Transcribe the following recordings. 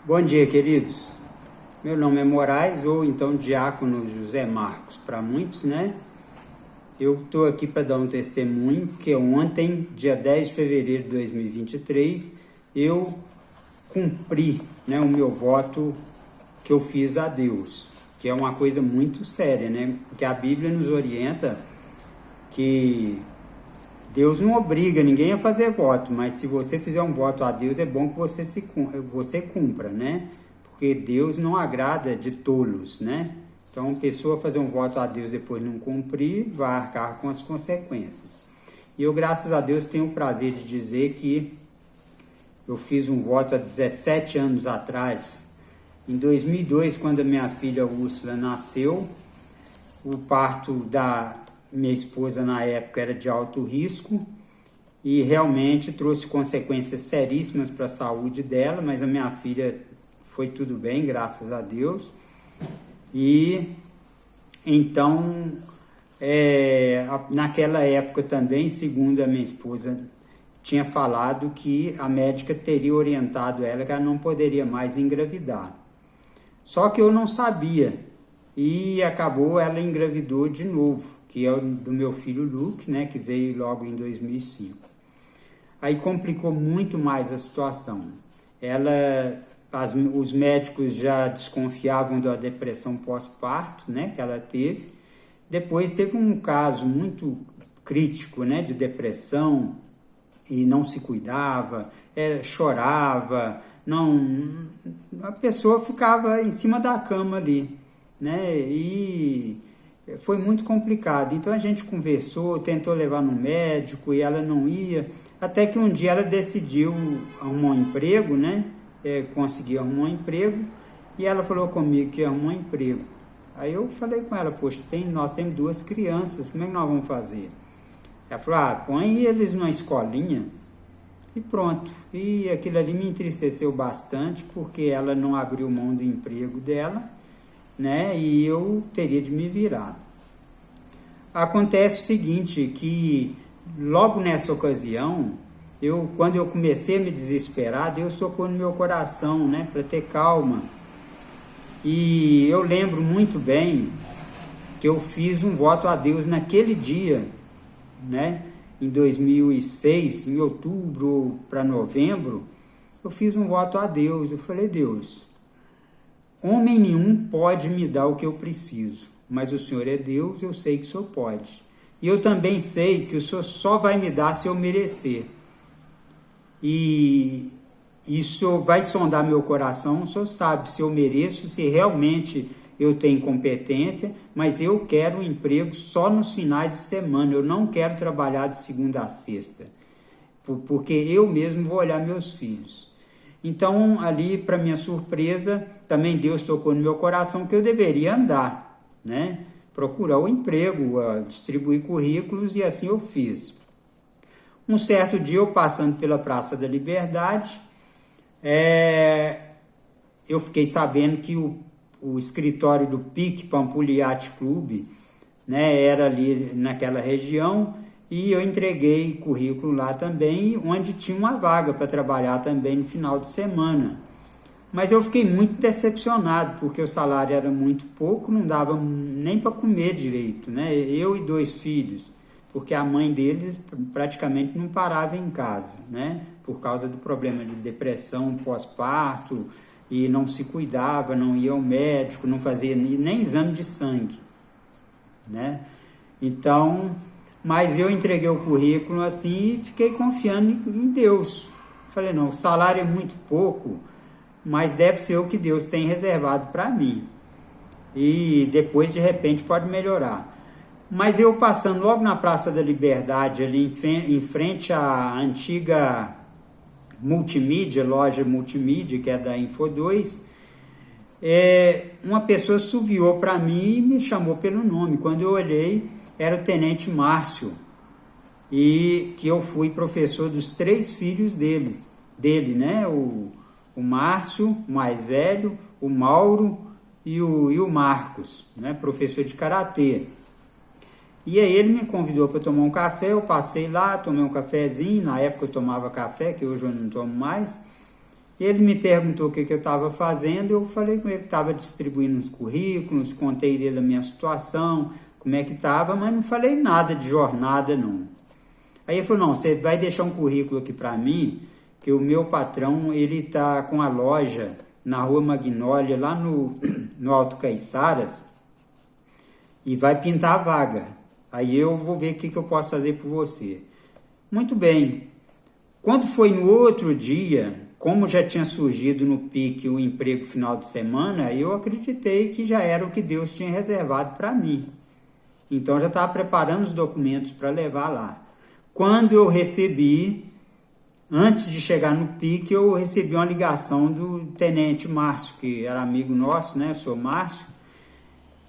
Bom dia, queridos. Meu nome é Moraes, ou então Diácono José Marcos, para muitos, né? Eu estou aqui para dar um testemunho, que ontem, dia 10 de fevereiro de 2023, eu cumpri, né, o meu voto que eu fiz a Deus, que é uma coisa muito séria, né? Porque a Bíblia nos orienta que Deus não obriga ninguém a fazer voto, mas se você fizer um voto a Deus, é bom que você cumpra, né? Porque Deus não agrada de tolos, né? Então, a pessoa fazer um voto a Deus depois não cumprir, vai arcar com as consequências. E eu, graças a Deus, tenho o prazer de dizer que eu fiz um voto há 17 anos atrás. Em 2002, quando a minha filha Úrsula nasceu, o parto da minha esposa na época era de alto risco e realmente trouxe consequências seríssimas para a saúde dela, mas a minha filha foi tudo bem, graças a Deus. E então, naquela época também, segundo a minha esposa, tinha falado que a médica teria orientado ela que ela não poderia mais engravidar. Só que eu não sabia e acabou, ela engravidou de novo, que é o do meu filho Luke, né, que veio logo em 2005. Aí complicou muito mais a situação. Os médicos já desconfiavam da depressão pós-parto, né, que ela teve. Depois teve um caso muito crítico, né, de depressão e não se cuidava, chorava, a pessoa ficava em cima da cama ali, né, e foi muito complicado. Então a gente conversou, tentou levar no médico e ela não ia, até que um dia ela decidiu arrumar um emprego, né, conseguir arrumar um emprego, e ela falou comigo que arrumou um emprego. Aí eu falei com ela, poxa, nós temos 2 crianças, como é que nós vamos fazer? Ela falou, põe eles numa escolinha e pronto. E aquilo ali me entristeceu bastante, porque ela não abriu mão do emprego dela, né, e eu teria de me virar. Acontece o seguinte, que logo nessa ocasião, quando eu comecei a me desesperar, Deus tocou no meu coração, né, para ter calma. E eu lembro muito bem que eu fiz um voto a Deus naquele dia, né, em 2006, em outubro para novembro, eu fiz um voto a Deus. Eu falei, Deus, homem nenhum pode me dar o que eu preciso, mas o Senhor é Deus, eu sei que o Senhor pode. E eu também sei que o Senhor só vai me dar se eu merecer. E isso vai sondar meu coração, o Senhor sabe se eu mereço, se realmente eu tenho competência, mas eu quero um emprego só nos finais de semana, eu não quero trabalhar de segunda a sexta, porque eu mesmo vou olhar meus filhos. Então, ali, para minha surpresa, também Deus tocou no meu coração que eu deveria andar, né? Procurar o emprego, distribuir currículos, e assim eu fiz. Um certo dia, eu passando pela Praça da Liberdade, eu fiquei sabendo que o escritório do PIC, Pampulha Yacht Club, né, era ali naquela região, e eu entreguei currículo lá também, onde tinha uma vaga para trabalhar também no final de semana. Mas eu fiquei muito decepcionado, porque o salário era muito pouco, não dava nem para comer direito, né? Eu e 2 filhos, porque a mãe deles praticamente não parava em casa, né? Por causa do problema de depressão pós-parto, e não se cuidava, não ia ao médico, não fazia nem exame de sangue, né? Então, mas eu entreguei o currículo assim e fiquei confiando em Deus. Falei, não, o salário é muito pouco, mas deve ser o que Deus tem reservado para mim. E depois, de repente, pode melhorar. Mas eu passando logo na Praça da Liberdade, ali em frente à antiga multimídia, loja multimídia, que é da Info2, uma pessoa subiu para mim e me chamou pelo nome. Quando eu olhei, era o Tenente Márcio, e que eu fui professor dos 3 filhos dele, né? O Márcio, o mais velho, o Mauro e o Marcos, né? Professor de karatê. E aí ele me convidou para tomar um café, eu passei lá, tomei um cafezinho, na época eu tomava café, que hoje eu não tomo mais, Ele me perguntou o que eu estava fazendo, eu falei com ele que estava distribuindo uns currículos, contei dele a minha situação, como é que estava, mas não falei nada de jornada, não. Aí ele falou, não, você vai deixar um currículo aqui para mim, que o meu patrão, ele está com a loja na Rua Magnólia, lá no Alto Caiçaras, e vai pintar a vaga. Aí eu vou ver o que eu posso fazer por você. Muito bem. Quando foi no outro dia, como já tinha surgido no pique o emprego final de semana, eu acreditei que já era o que Deus tinha reservado para mim. Então já estava preparando os documentos para levar lá. Quando eu recebi, antes de chegar no pique, eu recebi uma ligação do tenente Márcio, que era amigo nosso, né? Eu sou Márcio,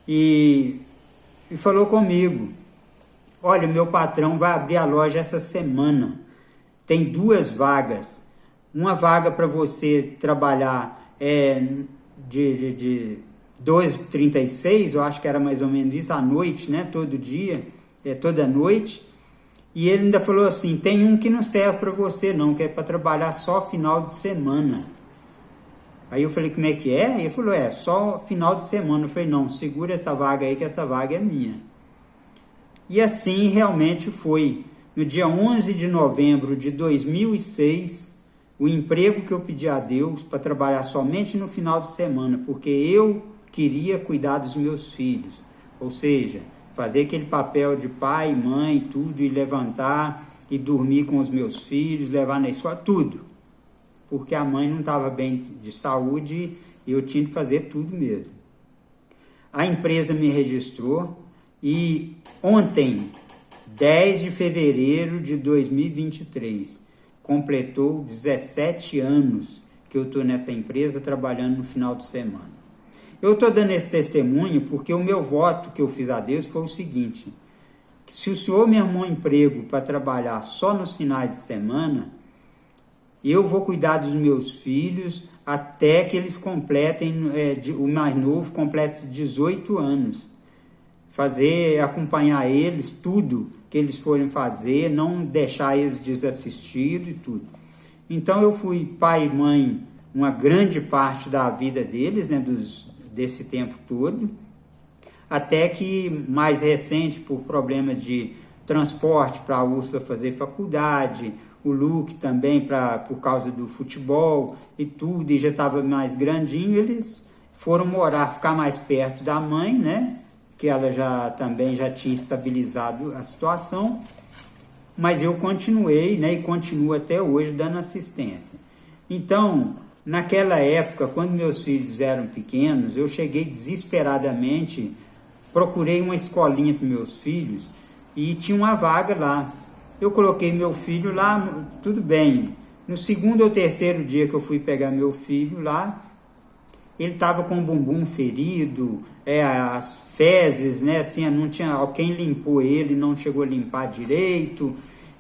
e falou comigo, olha, meu patrão vai abrir a loja essa semana, tem 2 vagas, uma vaga para você trabalhar de 2h36, eu acho que era mais ou menos isso, à noite, né? Todo dia, toda noite. E ele ainda falou assim, tem um que não serve para você não, que é para trabalhar só final de semana. Aí eu falei, como é que é? Ele falou, só final de semana. Eu falei, não, segura essa vaga aí, que essa vaga é minha. E assim realmente foi. No dia 11 de novembro de 2006, o emprego que eu pedi a Deus para trabalhar somente no final de semana, porque eu queria cuidar dos meus filhos. Ou seja, fazer aquele papel de pai, mãe, tudo, e levantar e dormir com os meus filhos, levar na escola, tudo. Porque a mãe não estava bem de saúde e eu tinha que fazer tudo mesmo. A empresa me registrou e ontem, 10 de fevereiro de 2023, completou 17 anos que eu estou nessa empresa trabalhando no final de semana. Eu estou dando esse testemunho porque o meu voto que eu fiz a Deus foi o seguinte, que se o Senhor me arrumou um emprego para trabalhar só nos finais de semana, eu vou cuidar dos meus filhos até que eles completem, o mais novo complete 18 anos. Acompanhar eles, tudo que eles forem fazer, não deixar eles desassistidos e tudo. Então eu fui pai e mãe uma grande parte da vida deles, né, desse tempo todo, até que mais recente, por problema de transporte para a Úrsula fazer faculdade, o Luke também por causa do futebol e tudo, e já estava mais grandinho, eles foram ficar mais perto da mãe, né? Que ela também já tinha estabilizado a situação, mas eu continuei, né? E continuo até hoje dando assistência. Então, naquela época, quando meus filhos eram pequenos, eu cheguei desesperadamente, procurei uma escolinha para meus filhos e tinha uma vaga lá. Eu coloquei meu filho lá, tudo bem. No segundo ou terceiro dia que eu fui pegar meu filho lá, ele estava com o bumbum ferido, as fezes, né? Assim, não tinha, quem limpou ele não chegou a limpar direito.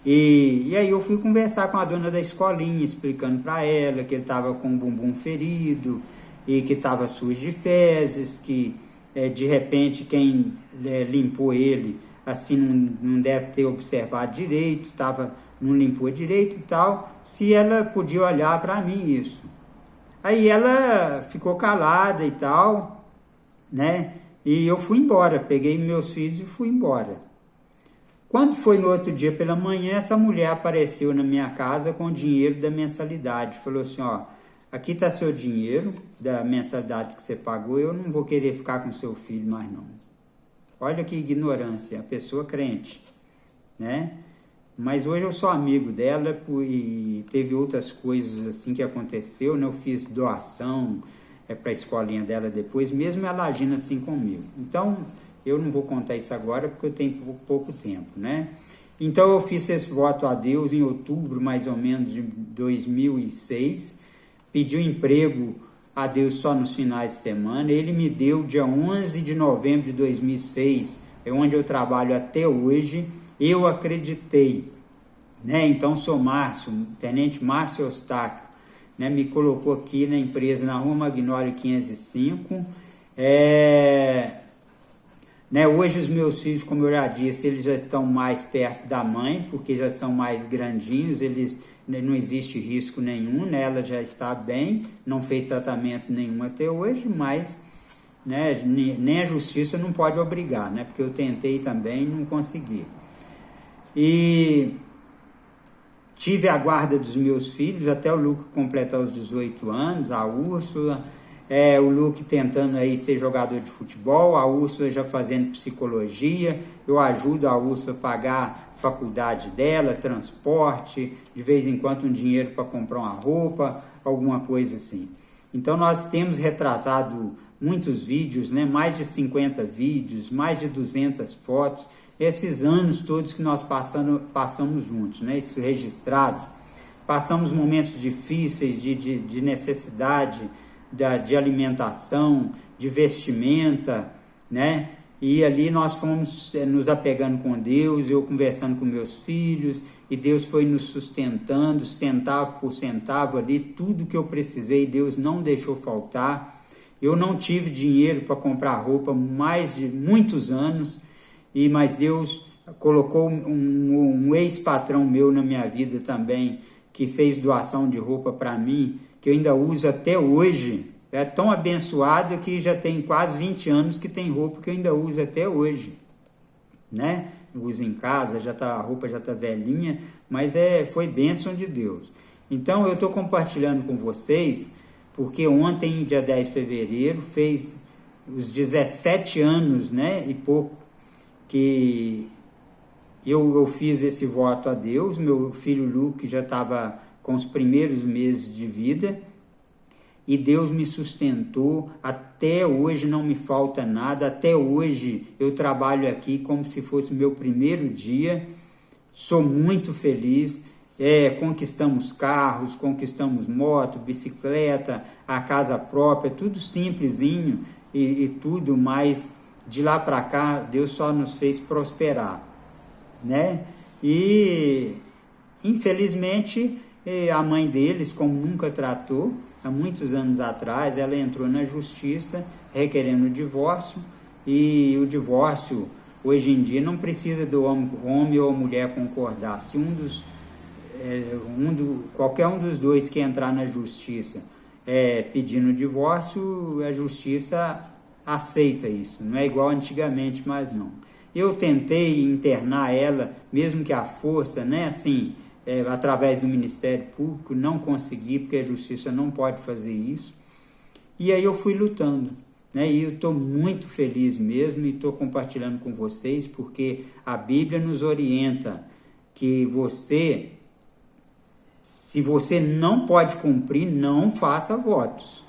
E aí eu fui conversar com a dona da escolinha, explicando para ela que ele estava com o bumbum ferido e que estava sujo de fezes, que de repente quem limpou ele assim não deve ter observado direito, não limpou direito e tal, se ela podia olhar para mim isso. Aí ela ficou calada e tal, né? E eu fui embora, peguei meus filhos e fui embora. Quando foi no outro dia pela manhã, essa mulher apareceu na minha casa com o dinheiro da mensalidade. Falou assim, ó, aqui está seu dinheiro da mensalidade que você pagou, eu não vou querer ficar com seu filho mais não. Olha que ignorância, a pessoa crente, né? Mas hoje eu sou amigo dela e teve outras coisas assim que aconteceu, né? Eu fiz doação para a escolinha dela depois, mesmo ela agindo assim comigo. Então, eu não vou contar isso agora porque eu tenho pouco tempo, né? Então, eu fiz esse voto a Deus em outubro, mais ou menos, de 2006. Pedi um emprego a Deus só nos finais de semana. Ele me deu dia 11 de novembro de 2006, é onde eu trabalho até hoje. Eu acreditei, né? Então, sou Márcio, tenente Márcio Eustáquio, né? Me colocou aqui na empresa, na Rua Magnólia 505. Né? Hoje os meus filhos, como eu já disse, eles já estão mais perto da mãe, porque já são mais grandinhos, eles não existe risco nenhum, né? Ela já está bem, não fez tratamento nenhum até hoje, mas, né, nem a justiça não pode obrigar, né? Porque eu tentei também e não consegui. E tive a guarda dos meus filhos até o Luke completar os 18 anos, a Úrsula, o Luke tentando aí ser jogador de futebol, a Úrsula já fazendo psicologia, eu ajudo a Úrsula a pagar a faculdade dela, transporte, de vez em quando um dinheiro para comprar uma roupa, alguma coisa assim. Então nós temos retratado muitos vídeos, né? Mais de 50 vídeos, mais de 200 fotos, esses anos todos que nós passamos juntos, né? Isso registrado. Passamos momentos difíceis de necessidade, de alimentação, de vestimenta, né? E ali nós fomos nos apegando com Deus, eu conversando com meus filhos, e Deus foi nos sustentando, centavo por centavo ali, tudo que eu precisei, Deus não deixou faltar. Eu não tive dinheiro para comprar roupa mais de muitos anos, mas Deus colocou um ex-patrão meu na minha vida também, que fez doação de roupa para mim, que eu ainda uso até hoje. É tão abençoado que já tem quase 20 anos que tem roupa que eu ainda uso até hoje, né? Eu uso em casa, a roupa já está velhinha, mas foi bênção de Deus. Então eu estou compartilhando com vocês, porque ontem, dia 10 de fevereiro, fez os 17 anos, né, e pouco, que eu fiz esse voto a Deus. Meu filho Luke já estava com os primeiros meses de vida, e Deus me sustentou, até hoje não me falta nada, até hoje eu trabalho aqui como se fosse meu primeiro dia, sou muito feliz, conquistamos carros, conquistamos moto, bicicleta, a casa própria, tudo simplesinho e tudo, mas de lá para cá Deus só nos fez prosperar, né? E infelizmente a mãe deles, como nunca tratou, há muitos anos atrás, ela entrou na justiça requerendo o divórcio, e o divórcio, hoje em dia, não precisa do homem ou mulher concordar. Se qualquer um dos dois que entrar na justiça pedindo o divórcio, a justiça aceita isso. Não é igual antigamente, mas não. Eu tentei internar ela, mesmo que à força, né, assim, através do Ministério Público, não consegui, porque a justiça não pode fazer isso, e aí eu fui lutando, né? E eu estou muito feliz mesmo, e estou compartilhando com vocês, porque a Bíblia nos orienta que se você não pode cumprir, não faça votos,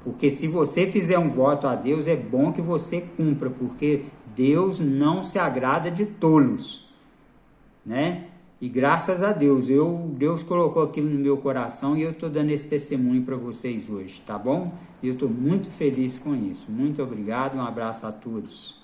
porque se você fizer um voto a Deus, é bom que você cumpra, porque Deus não se agrada de tolos, né? E graças a Deus, Deus colocou aquilo no meu coração, e eu estou dando esse testemunho para vocês hoje, tá bom? E eu estou muito feliz com isso. Muito obrigado, um abraço a todos.